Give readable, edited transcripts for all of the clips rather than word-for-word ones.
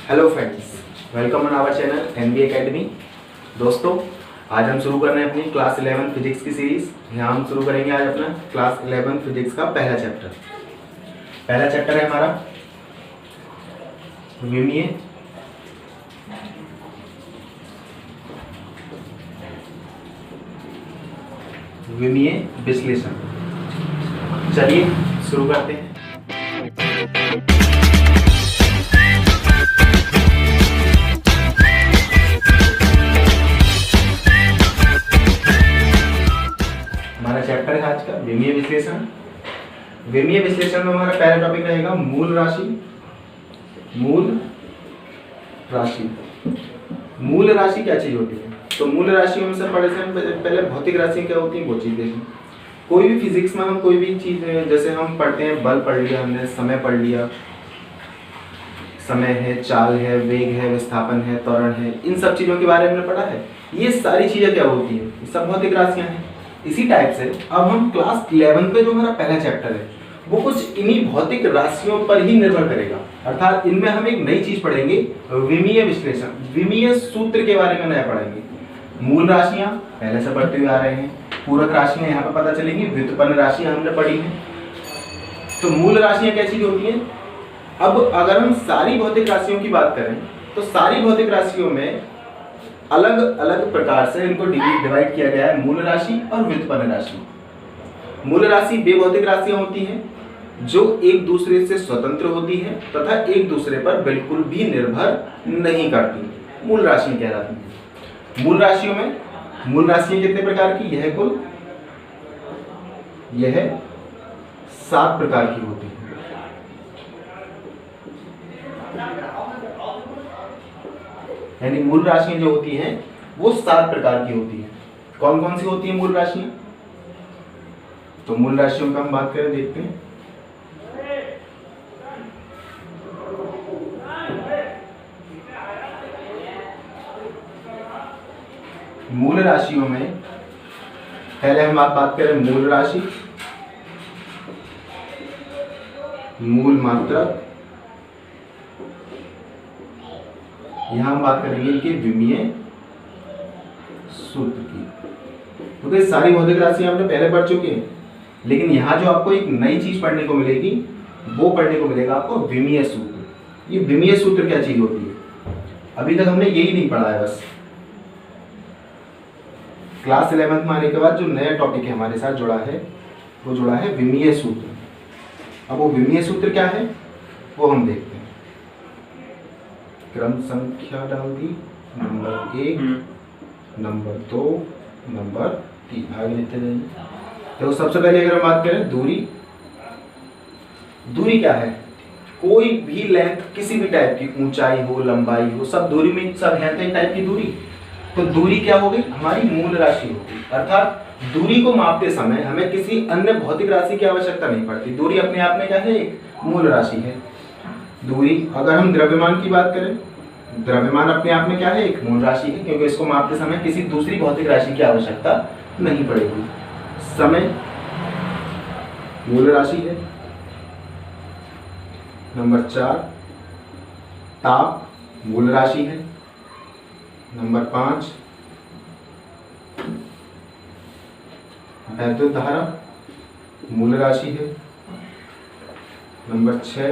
Hello friends, welcome on our channel NB academy. दोस्तों, आज हम शुरू कर रहे हैं अपनी क्लास 11 फिजिक्स की सीरीज। यहाँ हम शुरू करेंगे आज अपना क्लास 11 फिजिक्स का पहला चैप्टर। पहला चैप्टर है हमारा विमीय विश्लेषण। चलिए शुरू करते हैं। हमारा चैप्टर है आज का विमीय विश्लेषण। विमीय विश्लेषण में हमारा पहला टॉपिक रहेगा मूल राशि। मूल राशि, मूल राशि क्या चीज होती है? तो मूल राशि में से पहले भौतिक राशि क्या होती है वो चीज देखें। कोई भी फिजिक्स में हम कोई भी चीज, जैसे हम पढ़ते हैं, बल पढ़ लिया हमने, समय पढ़ लिया, समय है, चाल है, वेग है, विस्थापन है, त्वरण है, इन सब चीजों के बारे में हमने पढ़ा है। ये सारी चीजें क्या होती है? ये सब भौतिक राशियां हैं। इसी टाइप से अब हम क्लास 11 पे जो हमारा पहला चैप्टर है वो कुछ इन्हीं भौतिक राशियों पर ही निर्भर करेगा। अर्थात इनमें हम एक नई चीज पढ़ेंगे, विमीय विश्लेषण, विमीय सूत्र के बारे में नया पढ़ेंगे। मूल राशियां पहले से पढ़ते हुए आ रहे हैं, पूरक राशियां यहाँ पे पता चलेंगी, व्युत्पन्न राशियां हमने पढ़ी हैं। तो मूल राशियां क्या चीज होती हैं? अब अगर हम सारी भौतिक राशियों की बात करें तो सारी भौतिक राशियों में अलग अलग प्रकार से इनको डिवाइड किया गया है, मूल राशि और व्युत्पन्न राशि। मूल राशि वे भौतिक राशियां होती हैं जो एक दूसरे से स्वतंत्र होती है तथा एक दूसरे पर बिल्कुल भी निर्भर नहीं करती, मूल राशियां कहलाती हैं। मूल राशियों में मूल राशियां कितने प्रकार की? यह 7 प्रकार की होती है। यानी मूल राशियां जो होती हैं वो 7 प्रकार की होती हैं। कौन कौन सी होती हैं मूल राशियां? तो मूल राशियों का हम बात करें, देखते हैं। मूल राशियों में पहले हम बात करें मूल राशि, मूल मात्रक, यहां हम बात करेंगे इनके विमीय सूत्र की। क्योंकि तो सारी भौतिक राशियां हमने पहले पढ़ चुके हैं, लेकिन यहां जो आपको एक नई चीज पढ़ने को मिलेगी वो पढ़ने को मिलेगा आपको विमीय सूत्र। ये विमीय सूत्र क्या चीज होती है? अभी तक हमने यही नहीं पढ़ा है। बस क्लास 11 में आने के बाद जो नया टॉपिक है हमारे साथ जुड़ा है वो जुड़ा है विमीय सूत्र। अब वो विमीय सूत्र क्या है वो हम देखते हैं। क्रम संख्या डाल दी, नंबर 1, नंबर 2, नंबर 3, आगे लिखते जाइए। तो सबसे पहले अगर हम बात करें दूरी, दूरी क्या है? कोई भी लेंथ, किसी भी टाइप की, ऊंचाई हो, लंबाई हो, सब दूरी में सब है तो एक टाइप की दूरी। तो दूरी क्या हो गई? हमारी मूल राशि होगी। अर्थात दूरी को मापते समय हमें किसी अन्य भौतिक राशि की आवश्यकता नहीं पड़ती। दूरी अपने आप में क्या है? एक मूल राशि है दूरी। अगर हम द्रव्यमान की बात करें, द्रव्यमान अपने आप में क्या है? एक मूल राशि है, क्योंकि इसको मापते समय किसी दूसरी भौतिक राशि की आवश्यकता नहीं पड़ेगी। समय मूल राशि है। नंबर 4, ताप मूल राशि है। नंबर 5, वैद्युत धारा मूल राशि है। नंबर 6,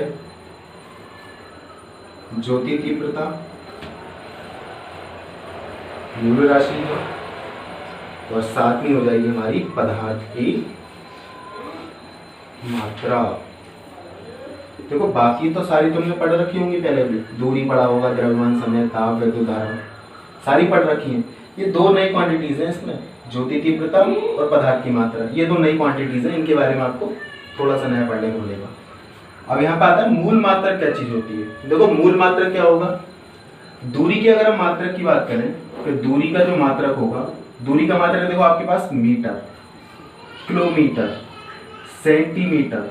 ज्योति तीव्रता मूल राशि है। और 7वीं हो जाएगी हमारी पदार्थ की मात्रा। देखो बाकी तो सारी तुमने पढ़ रखी होंगी पहले भी, दूरी पढ़ा होगा, द्रव्यमान, समय, ताप, वैद्युत धारा सारी पढ़ रखी है। ये 2 नई क्वांटिटीज हैं इसमें, ज्योति तीव्रता और पदार्थ की मात्रा। ये 2 नई क्वांटिटीज हैं, इनके बारे में आपको थोड़ा सा नया पढ़ने को मिलेगा। अब यहाँ पे आता है मूल मात्रक क्या चीज होती है। देखो मूल मात्रक क्या होगा? दूरी की अगर हम मात्रक की बात करें तो दूरी का जो मात्रक होगा, दूरी का मात्रक देखो आपके पास मीटर, किलोमीटर, सेंटीमीटर,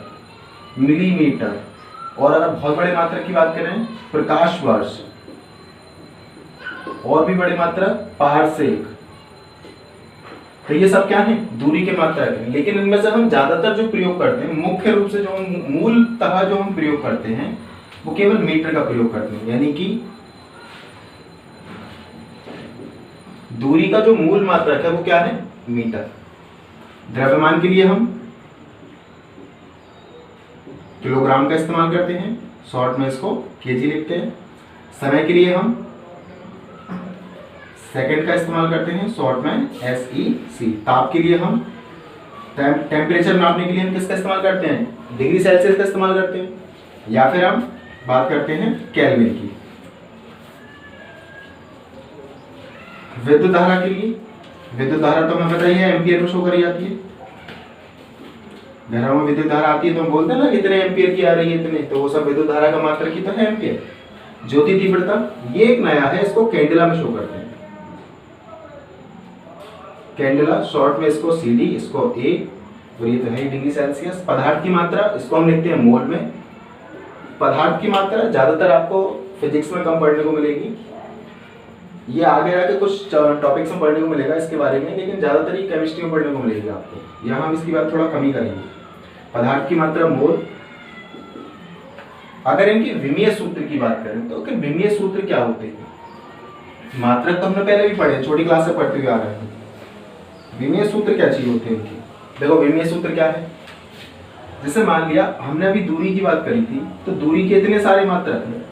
मिलीमीटर, और अगर बहुत बड़े मात्रक की बात करें प्रकाश वर्ष, और भी बड़े मात्रक पारसेक। तो ये सब क्या है? दूरी के मात्रक है। लेकिन इनमें से हम ज्यादातर जो प्रयोग करते हैं, मुख्य रूप से जो मूलतः जो हम प्रयोग करते हैं वो केवल मीटर का प्रयोग करते हैं, यानी कि दूरी का जो मूल मात्रक है वो क्या है, मीटर। द्रव्यमान के लिए हम किलोग्राम का इस्तेमाल करते हैं, शॉर्ट में इसको केजी लिखते हैं। समय के लिए हम सेकंड का इस्तेमाल करते हैं, शॉर्ट में SEC। ताप के लिए हम टेम्परेचर नापने के लिए हम किसका इस्तेमाल करते हैं, डिग्री सेल्सियस का इस्तेमाल करते हैं, या फिर हम बात करते हैं केल्विन की। विद्युत धारा के लिए, विद्युत धारा तो हमें पता ही है एम्पियर में शो करी जाती है। घरों में विद्युत धारा आती है तो हम बोलते हैं ना इतने एम्पियर की आ रही है इतने, तो वो सब विद्युत धारा का मात्रक ही तो है एम्पियर। ज्योति तीव्रता ये एक नया है, इसको कैंडेला में शो करते हैं, कैंडेला, शॉर्ट में इसको CD, इसको A, और ये तो है डिग्री सेल्सियस। पदार्थ की मात्रा इसको हम लिखते हैं मोल में। पदार्थ की मात्रा ज्यादातर आपको फिजिक्स में कम पढ़ने को मिलेगी, ये आगे आके कुछ टॉपिक्स में पढ़ने को मिलेगा इसके बारे में, लेकिन ज्यादातर ये केमिस्ट्री में पढ़ने को मिलेगी आपको। यहाँ हम इसकी बात थोड़ा कम ही करेंगे। पदार्थ की मात्रा मोल। अगर इनकी विमीय सूत्र की बात करें तो विमीय सूत्र क्या होते हैं, मात्रक तो हमने पहले भी पढ़े, छोटी क्लास से पढ़ते हुए आ रहे हैं। विमीय सूत्र क्या चीज होते हैं इनकी, देखो विमीय सूत्र क्या है। जैसे मान लिया हमने अभी दूरी की बात करी थी, तो दूरी के इतने सारे मात्रक हैं,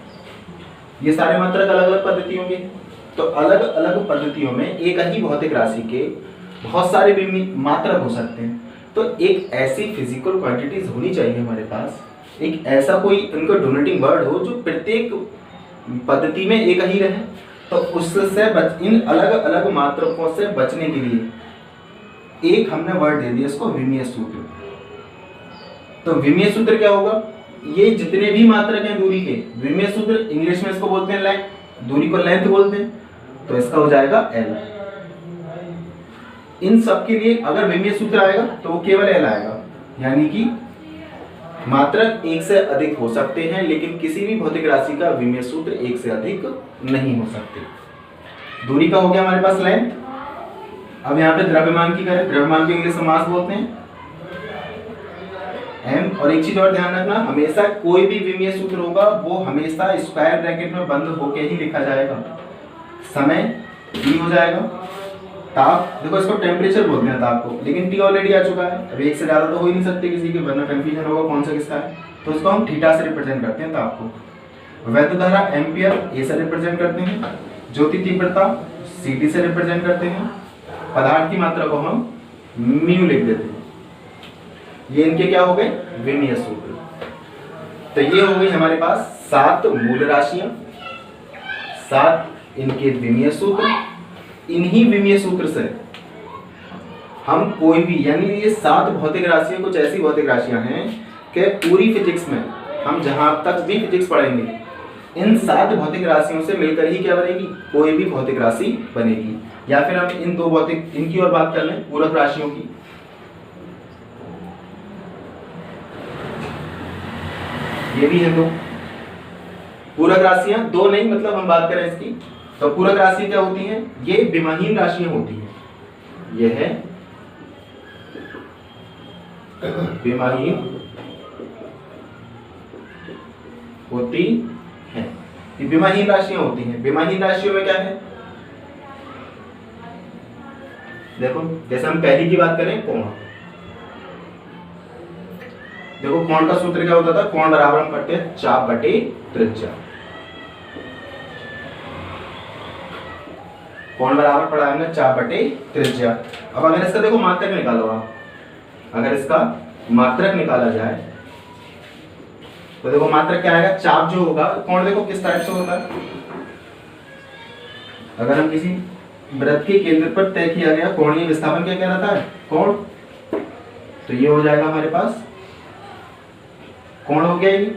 ये सारे मात्रक अलग अलग पद्धतियों के, तो अलग अलग पद्धतियों में एक ही भौतिक राशि के बहुत सारे विमीय मात्रक हो सकते हैं। तो एक ऐसी फिजिकल क्वांटिटीज होनी चाहिए हमारे पास, एक ऐसा कोई इनका डोनेटिंग वर्ड हो जो प्रत्येक पद्धति में एक ही रहे। तो उससे इन अलग अलग मात्रकों से बचने के लिए एक हमने वर्ड दे दिया इसको विमीय सूत्र। तो विमीय सूत्र क्या होगा, ये जितने भी मात्रक हैं दूरी के, विमीय सूत्र इंग्लिश में इसको बोलते हैं लेंथ, दूरी को लेंथ बोलते हैं, तो इसका हो जाएगा L। इन सब के लिए अगर विमीय सूत्र आएगा तो वो केवल L आएगा, यानी कि मात्रक एक से अधिक हो सकते हैं लेकिन किसी भी भौतिक राशि का विमीय सूत्र एक से अधिक नहीं हो सकते। दूरी का हो गया हमारे पास लेंथ। अब यहाँ पे द्रव्यमान की करें, द्रव्यमान को इंग्लिश में मास बोलते हैं M। और एक चीज और ध्यान रखना, हमेशा कोई भी विमीय सूत्र होगा वो हमेशा स्क्वायर ब्रैकेट में बंद होके ही लिखा जाएगा। समय T हो जाएगा। ताप, देखो इसको टेम्परेचर बोलते हैं ताप को, लेकिन T ऑलरेडी आ चुका है, अब एक से ज्यादा तो हो ही नहीं सकते किसी के, वरना कंफ्यूजन होगा कौन सा किसका है। तो इसको हम थीटा से रिप्रेजेंट करते हैं ताप को। वैद्युत धारा एम्पियर A से रिप्रेजेंट करते हैं। ज्योति तीव्रता CD से रिप्रेजेंट करते हैं। पदार्थ की मात्रा को हम म्यू लिख देते हैं। ये इनके क्या हो गए, विमीय सूत्र। तो ये हो गई हमारे पास 7 मूल राशियां, 7 इनके विमीय सूत्र। इन्हीं विमीय सूत्र से हम कोई भी, यानी ये 7 भौतिक राशियां कुछ ऐसी भौतिक राशियां हैं कि पूरी फिजिक्स में हम जहां तक भी फिजिक्स पढ़ेंगे, इन 7 भौतिक राशियों से मिलकर ही क्या बनेगी, कोई भी भौतिक राशि बनेगी। या फिर हम इन 2 भौतिक, इनकी और बात कर लें, पूरक राशियों की। ये भी है 2 पूरक राशियां, 2 नहीं, मतलब हम बात करें इसकी, तो पूरक राशि क्या होती हैं, ये विमाहीन राशियां होती हैं। ये है विमाहीन होती है, ये विमाहीन राशियां होती हैं। विमाहीन राशियों में क्या है, देखो जैसे हम पहली की बात करें कोण, देखो कोण का सूत्र क्या होता था, कोण बराबर हम करते हैं चाप बटे त्रिज्या। कोण बराबर पढ़ा हमने चाप बटे त्रिज्या। अब अगर इसका देखो मात्रक निकालो आप, अगर इसका मात्रक निकाला जाए तो देखो मात्रक क्या आएगा, चाप जो होगा, कोण देखो किस टाइप से होता है, अगर हम किसी वृत्त के केंद्र पर तय किया गया कोणीय विस्थापन क्या कहलाता है, कोण। तो ये हो जाएगा हमारे पास कोण हो गया ये।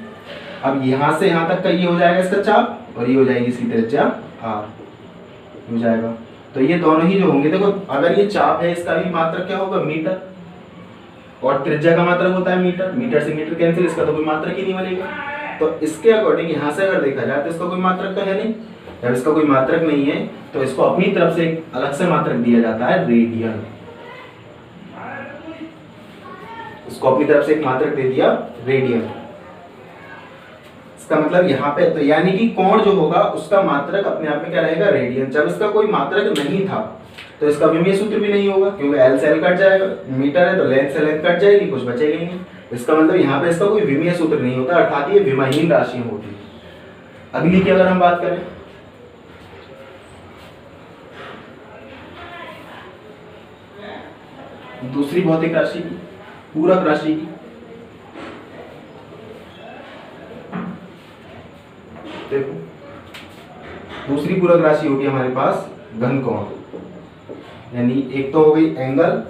अब यहां से यहां तक का ये हो जाएगा इसका चाप, और ये हो जाएगी इसकी त्रिज्या r हो जाएगा। तो ये दोनों ही जो होंगे, देखो अगर ये चाप है इसका भी मात्रक क्या होगा, मीटर, और त्रिज्या का मात्रक होता है मीटर। मीटर से मीटर कैंसिल, इसका तो कोई मात्रक ही नहीं बनेगा। तो इसके अकॉर्डिंग यहां से अगर देखा जाए तो इसका कोई मात्रक तो है नहीं। जब इसका कोई मात्रक नहीं है तो इसको अपनी तरफ से एक अलग से मात्रक दिया जाता है, रेडियन। इसको अपनी तरफ से एक मात्रक दे दिया, रेडियन। इसका मतलब यहाँ पे तो यानी कि कोण जो होगा उसका मात्रक अपने आप में क्या रहेगा, रेडियन। जब इसका कोई मात्रक नहीं था तो इसका विमीय सूत्र भी नहीं होगा, क्योंकि एल से एल कट जाएगा, मीटर है तो लेंथ से लेंथ कट जाएगी, कुछ बचेगा ही नहीं। इसका मतलब यहाँ पे इसका कोई विमीय सूत्र नहीं होता, अर्थात ये विमाहीन राशियां होती है। अगली की अगर हम बात करें, दूसरी भौतिक राशि की, पूरक राशि की, देखो दूसरी पूरक राशि होगी हमारे पास घन कोण, यानी एक तो हो गई एंगल,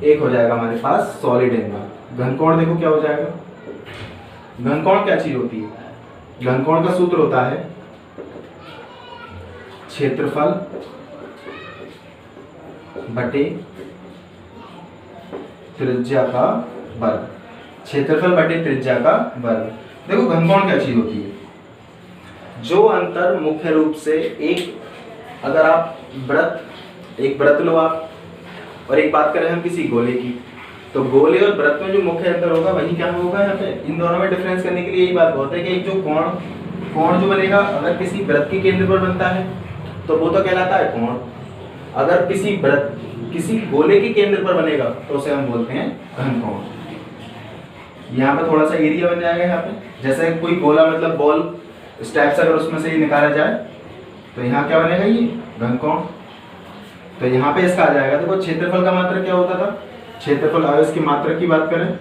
एक हो जाएगा हमारे पास सॉलिड एंगल। घन कोण देखो क्या हो जाएगा, घन कोण क्या चीज होती है, घन कोण का सूत्र होता है क्षेत्रफल बटे त्रिज्या का वर्ग, क्षेत्रफल बटे त्रिज्या का वर्ग। देखो घन कोण क्या चीज होती है, जो अंतर मुख्य रूप से अगर आप एक वृत्त लो आप, और एक बात करें हम किसी गोले की, तो गोले और वृत्त में जो मुख्य अंतर होगा वही क्या होगा यहाँ पे। इन दोनों में डिफरेंस करने के लिए यही बात बहुत है कि एक जो कोण जो बनेगा अगर किसी वृत्त के केंद्र पर बनता है तो वो तो कहलाता है कोण, अगर किसी गोले के केंद्र पर बनेगा तो उसे हम बोलते हैं घन कोण। यहाँ पे थोड़ा सा एरिया बन जाएगा यहाँ पे, जैसे कोई गोला मतलब बॉल इस टाइप से अगर उसमें से ये निकाला जाए तो यहाँ क्या बनेगा, ये घन कोण। तो यहाँ पे इसका आ जाएगा, देखो क्षेत्रफल का मात्रक क्या होता था, क्षेत्रफल, अगर इसकी मात्रक की बात करें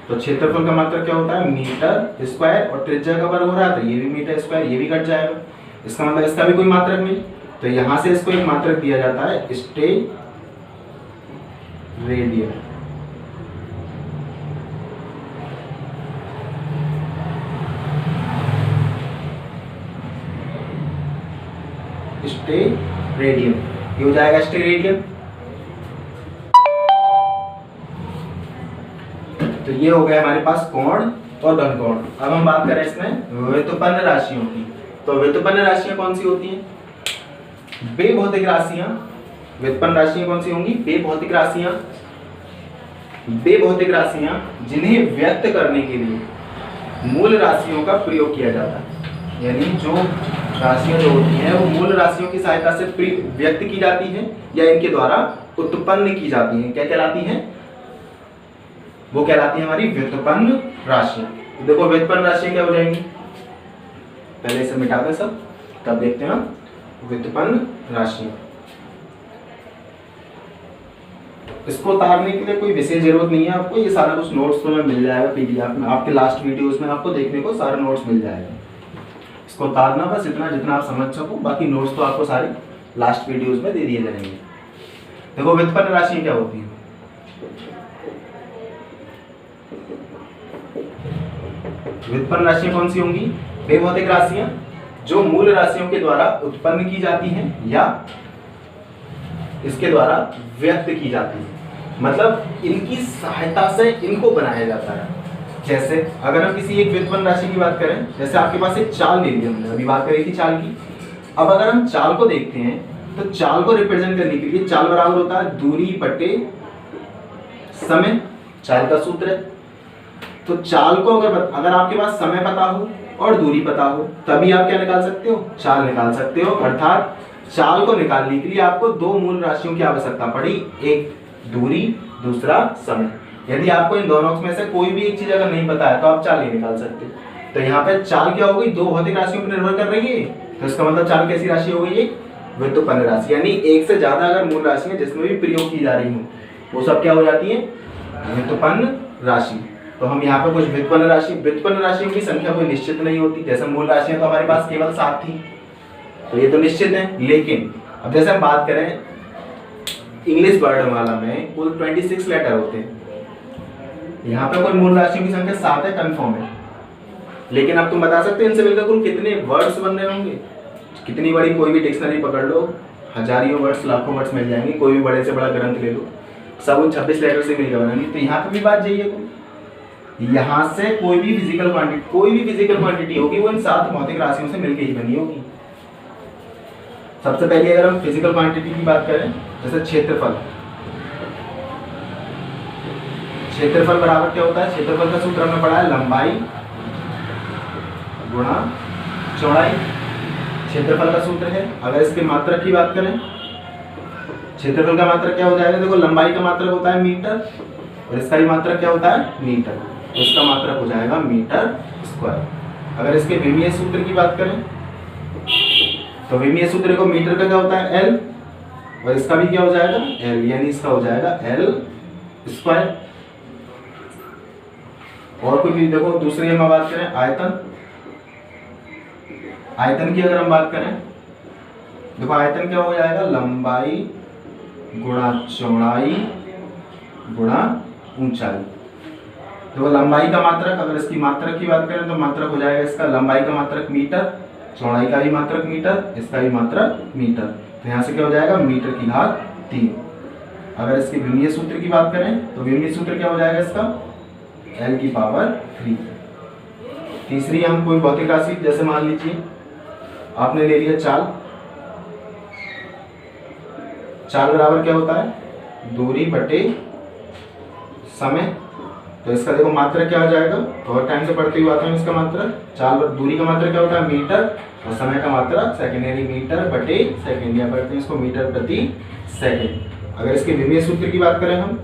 तो क्षेत्रफल का मात्रक क्या होता है, मीटर स्क्वायर, और त्रिज्या का वर्ग हो रहा है तो ये भी मीटर स्क्वायर, ये भी कट जाएगा। इसका मतलब इसका भी कोई मात्रक नहीं, तो यहाँ से इसको एक मात्रक दिया जाता है स्टे रेडियन। स्टे रेडियन, ये हो जाएगा स्टे रेडियन। तो ये हो गया हमारे पास कोण और घन कोण। अब हम बात करें इसमें व्युत्पन्न राशियों की, तो व्युत्पन्न राशियां कौन सी होती हैं, बेभौतिक राशियां। व्युत्पन्न राशियां कौन सी होंगी, बेभौतिक राशियां। बेभौतिक राशियां जिन्हें व्यक्त करने के लिए मूल राशियों का प्रयोग किया जाता है, यानी जो राशियां जो होती हैं वो मूल राशियों की सहायता से व्यक्त की जाती हैं या इनके द्वारा उत्पन्न की जाती हैं, क्या कहलाती हैं, वो कहलाती है हमारी व्युत्पन्न राशियां। देखो व्युत्पन्न राशियां क्या हो जाएंगी, पहले इसे मिटा दें सब, तब देखते हैं व्युत्पन्न राशियां। इसको उतारने के लिए कोई विशेष जरूरत नहीं है आपको, ये सारा कुछ नोट्स तो में मिल जाएगा पीडीएफ में, आपके लास्ट वीडियोस में आपको देखने को सारे नोट्स मिल जाएगा। इसको उतारना बस इतना जितना आप समझ सको, बाकी नोट्स तो आपको सारे लास्ट वीडियोस में दे दिए जाएंगे। देखो व्युत्पन्न राशियां क्या होती है, व्युत्पन्न राशियां कौन सी होंगी, बेभौतिक राशियां जो मूल राशियों के द्वारा उत्पन्न की जाती हैं या इसके द्वारा व्यक्त की जाती है, मतलब इनकी सहायता से इनको बनाया जाता है। जैसे अगर हम किसी एक व्युत्पन्न राशि की बात करें, जैसे आपके पास एक चाल ले ली हमने, अभी बात करी थी चाल की। अब अगर हम चाल को देखते हैं तो चाल को रिप्रेजेंट करने के लिए चाल बराबर होता है दूरी बटे समय, चाल का सूत्र है। तो चाल को अगर आपके पास समय पता हो और दूरी पता हो तभी आप क्या निकाल सकते हो, चाल निकाल सकते हो। अर्थात चाल को निकालने के लिए आपको दो मूल राशियों की आवश्यकता पड़ी, एक दूरी, दूसरा समय। यदि आपको इन दोनों में से कोई भी एक चीज अगर नहीं पता है तो आप चाल नहीं निकाल सकते। तो यहाँ पे चाल क्या हो गई, दो भौतिक राशियों पर निर्भर कर रही है, तो इसका मतलब चाल कैसी राशि हो गई, एक व्युत्पन्न राशि, यानी एक से ज्यादा अगर मूल राशि है जिसमें भी प्रयोग की जा रही हो वो सब क्या हो जाती है, व्युत्पन्न राशि। तो हम यहाँ पे कुछ व्युत्पन्न राशियों की संख्या कोई निश्चित नहीं होती, जैसे मूल राशियां तो हमारे पास केवल 7 थी तो ये तो निश्चित है। लेकिन अब जैसे हम बात करें इंग्लिश वर्णमाला में कुल 26 लेटर होते हैं, यहाँ पे कुल मूल राशियों की संख्या 7 है, कंफर्म है। लेकिन अब तुम बता सकते हो इनसे मिलकर कुल कितने वर्ड्स बन रहे होंगे, कितनी बड़ी कोई भी डिक्शनरी पकड़ लो, हजारों वर्ड्स लाखों वर्ड्स मिल जाएंगे, कोई भी बड़े से बड़ा ग्रंथ ले लो, सब उन 26 लेटर से मिलकर बनेंगे। तो यहाँ पे भी बात यही है, यहाँ से कोई भी फिजिकल क्वांटिटी होगी वो इन 7 भौतिक राशियों से मिलकर ही बनी होगी। सबसे पहले अगर हम फिजिकल क्वांटिटी की बात करें, जैसे क्षेत्रफल बराबर क्या होता है, क्षेत्रफल का सूत्र हमने पढ़ा है लंबाई गुणा चौड़ाई क्षेत्रफल का सूत्र है। अगर इसके मात्रक की बात करें, क्षेत्रफल का मात्रक क्या हो जाएगा, देखो लंबाई का मात्रक होता है मीटर और इसका भी मात्रक क्या होता है मीटर, तो इसका मात्रक हो जाएगा मीटर स्क्वायर। अगर इसके विमीय सूत्र की बात करें तो विमीय सूत्र को मीटर का क्या होता है एल और इसका भी क्या हो जाएगा एल, यानी इसका हो जाएगा एल स्क्वायर। और कोई भी देखो दूसरी हम बात करें आयतन, आयतन की अगर हम बात करें, देखो आयतन क्या हो जाएगा लंबाई गुणा चौड़ाई गुणा ऊंचाई। देखो लंबाई का मात्रक, अगर इसकी मात्रक की बात करें तो मात्रक हो जाएगा इसका लंबाई का मात्रक मीटर, चौड़ाई का भी मात्रक मीटर, इसका भी मात्रक मीटर, तो यहाँ से क्या हो जाएगा मीटर की घात 3। अगर इसके विमीय सूत्र की बात करें तो विमीय सूत्र क्या हो जाएगा इसका l की पावर 3। तीसरी हम कोई भौतिक राशि, जैसे मान लीजिए आपने ले लिया चाल, चाल बराबर क्या होता है दूरी बटे समय, तो इसका देखो मात्रक क्या हो जाएगा, थोड़ा टाइम से पढ़ते हुए आता है इसका मात्रक, चाल दूरी का मात्रक क्या होता है मीटर और समय का मात्रक सेकेंडरी मीटर बटे सेकेंड, या पढ़ते हैं इसको मीटर प्रति सेकेंड। अगर इसके विमीय सूत्र की बात करें हम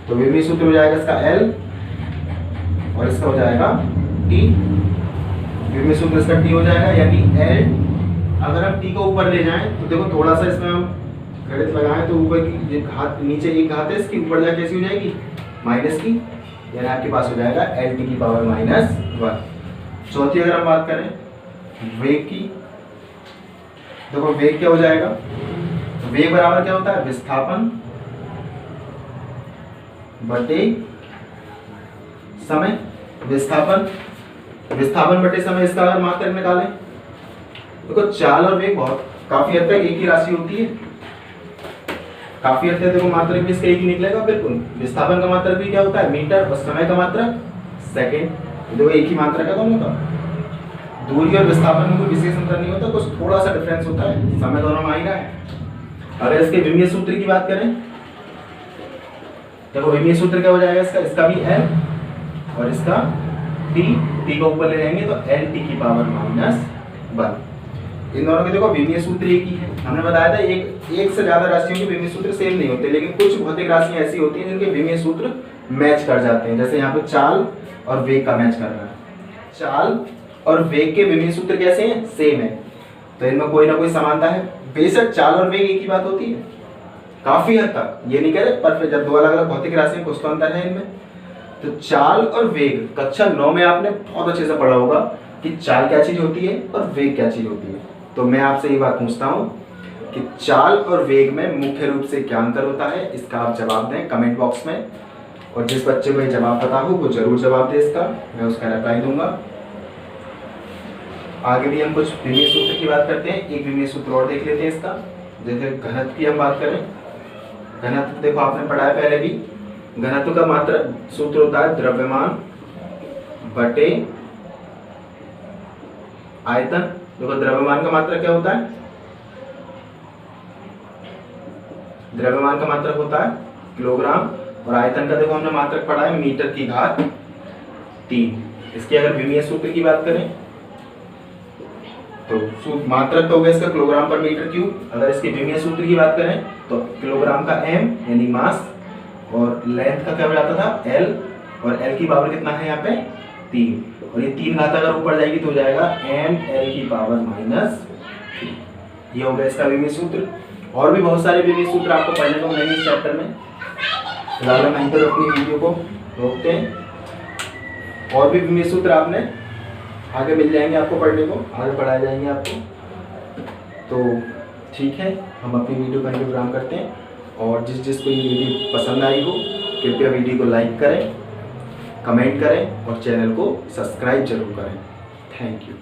तो विमीय सूत्र हो जाएगा इसका L और इसका हो जाएगा T, विमीय सूत्र इसका T हो जाएगा, यानी L। अगर हम T को ऊपर ले जाएं तो देखो थोड़ा सा इसमें हम गणित लगाएं तो ऊपर की घात, नीचे एक घात है इसकी, ऊपर जाके कैसी हो जाएगी माइनस की, यानी आपके पास हो जाएगा LT की पावर -1। चौथी अगर हम बात करें वेग की, देखो वेग क्या हो जाएगा, तो वेग बराबर क्या होता है विस्थापन बटे समय, विस्थापन बटे समय, इसका अगर मात्रक निकालें देखो चाल और वेग बहुत काफी हद तक एक ही राशि होती है, काफी हद तक देखो मात्रक भी इसका एक ही निकलेगा बिल्कुल। विस्थापन का मात्रक भी क्या होता है मीटर और समय का मात्रक सेकेंड, देखो एक ही मात्रक है दोनों का। दूरी और विस्थापन में कोई विशेष अंतर नहीं होता, कुछ थोड़ा सा डिफरेंस होता है, समय दोनों में आ ही रहा है। अगर इसके विमीय सूत्र की बात करें, देखो विमीय सूत्र क्या हो जाएगा इसका, इसका भी L और इसका T को ऊपर ले जाएंगे तो LT की पावर -1। इन दोनों के देखो विमीय सूत्र एक ही है। हमने बताया था एक से ज्यादा राशियों के विमीय सूत्र सेम नहीं होते, लेकिन कुछ भौतिक राशियां ऐसी होती हैं जिनके विमीय सूत्र मैच कर जाते हैं। जैसे यहाँ पे चाल और वेग का मैच कर रहा है, चाल और वेग के विमीय सूत्र कैसे हैं सेम है, तो इनमें कोई ना कोई समानता है। बेशक चाल और वेग एक ही बात होती है काफी हद तक, ये नहीं कह रहे परफेक्ट, जब दो अलग अलग भौतिक राशियां कुछ तो अंतर है इनमें। तो चाल और वेग कक्षा 9 में आपने बहुत अच्छे से पढ़ा होगा कि चाल क्या चीज होती है और वेग क्या चीज होती है। तो मैं आपसे ये बात पूछता हूँ कि चाल और वेग में मुख्य रूप से क्या अंतर होता है, इसका आप जवाब दें कमेंट बॉक्स में, और जिस बच्चे को ये जवाब पता हो वो जरूर जवाब दे इसका, मैं उसका रिप्लाई दूंगा। आगे भी हम कुछ विमीय सूत्र की बात करते हैं, एक विमीय सूत्र और देख लेते हैं इसका। जैसे घनत्व की हम बात करें, घनत्व देखो आपने पढ़ा है पहले भी, घनत्व का मात्र सूत्र होता है द्रव्यमान बटे आयतन। देखो द्रव्यमान का मात्रक क्या होता है, द्रव्यमान का मात्रक होता है किलोग्राम, और आयतन का देखो हमने मात्रक पढ़ा है मीटर की घात 3। इसकी अगर विमीय सूत्र की बात करें तो मात्रक तो हो गया इसका किलोग्राम पर मीटर क्यूब। अगर इसके विमीय सूत्र की बात करें तो किलोग्राम का m यानी मास, और लेंथ का क्या हो जाता था l, और l की पावर कितना है यहाँ पे 3, और ये 3 घात अगर ऊपर जाएगी तो हो जाएगा ml की पावर -3। ये हो गया इसका विमीय सूत्र। और भी बहुत सारे विमीय सूत्र आपको पढ़ने को मिलेंगे इस चैप्टर में। फिलहाल हम यहीं पर अपनी वीडियो को रोकते हैं, और भी विमीय सूत्र आपने आगे मिल जाएंगे आपको पढ़ने को, आगे पढ़ाए जाएंगे आपको। तो ठीक है, हम अपनी वीडियो का विराम करते हैं, और जिस को ये वीडियो पसंद आई हो कृपया वीडियो को लाइक करें, कमेंट करें और चैनल को सब्सक्राइब जरूर करें। Thank you.